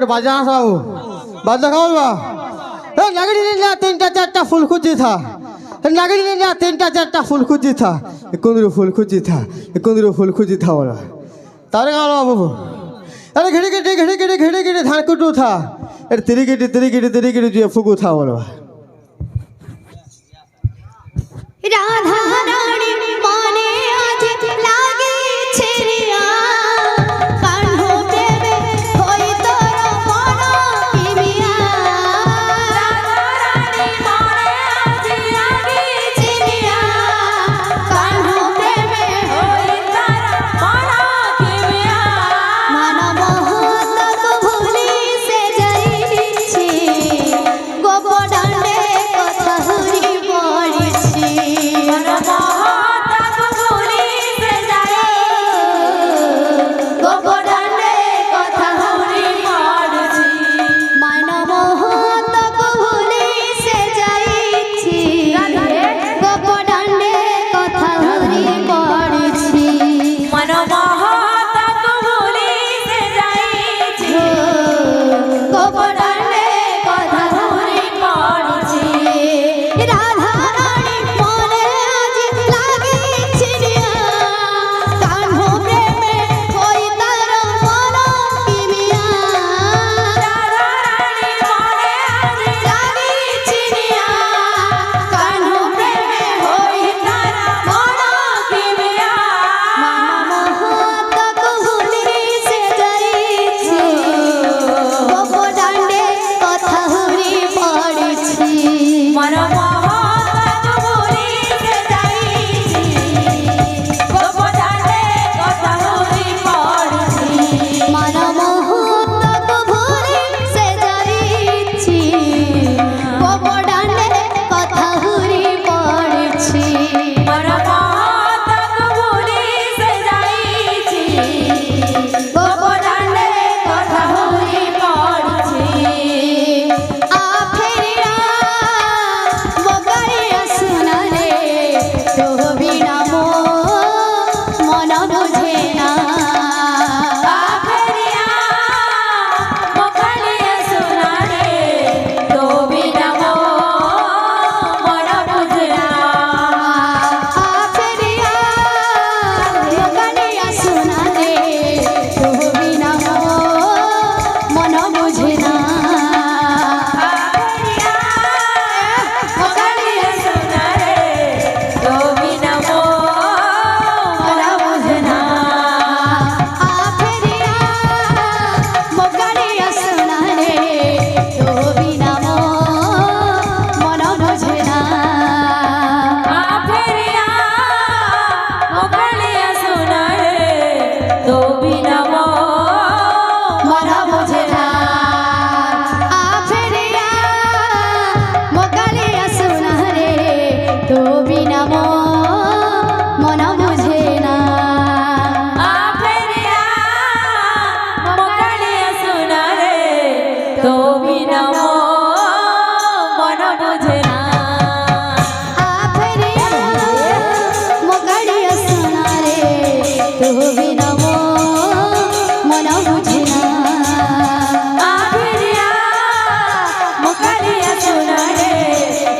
बाजा साहू बाजा खाओ नगड़ी ने लिया 3-4 फूल खुजी था नगड़ी ने लिया 3-4 फूल खुजी था कुंदरू फूल खुजी था कुंदरू फूल खुजी था बोला तारे गाँव बाबू अरे घड़ी घड़ी घड़ी घड़ी घड़ी घड़ी धान कुटू था अरे तेरी गिटी जो फुगू था बोला राधा रानी माने आज लागे छेरिया कान्हो देवे होई तोरा मना किमिया राधा रानी माने आज लागे छेरिया कान्हो देवे होई तोरा मना किमिया मन मोहत को भूली से जाईछि गोप डांडे कथा हुरी पड़िछि मन मोहत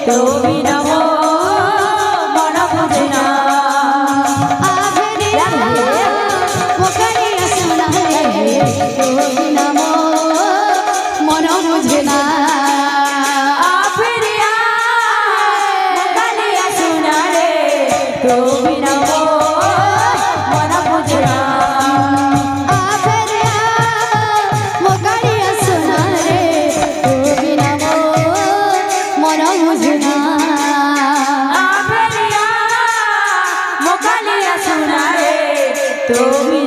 তুমি নব মন বুঝে না আভেরিয়া মোকালিয়া সোনা রে তুমি নাম মন বুঝে না আফেরিয়া মোকালিয়া সোনা রে তুমি নব মন বুঝে না আভেরিয়া মোকালিয়া সোনা রে তুমি নাম মন বুঝে না আফেরিয়া মোকালিয়া সোনা রে তুমি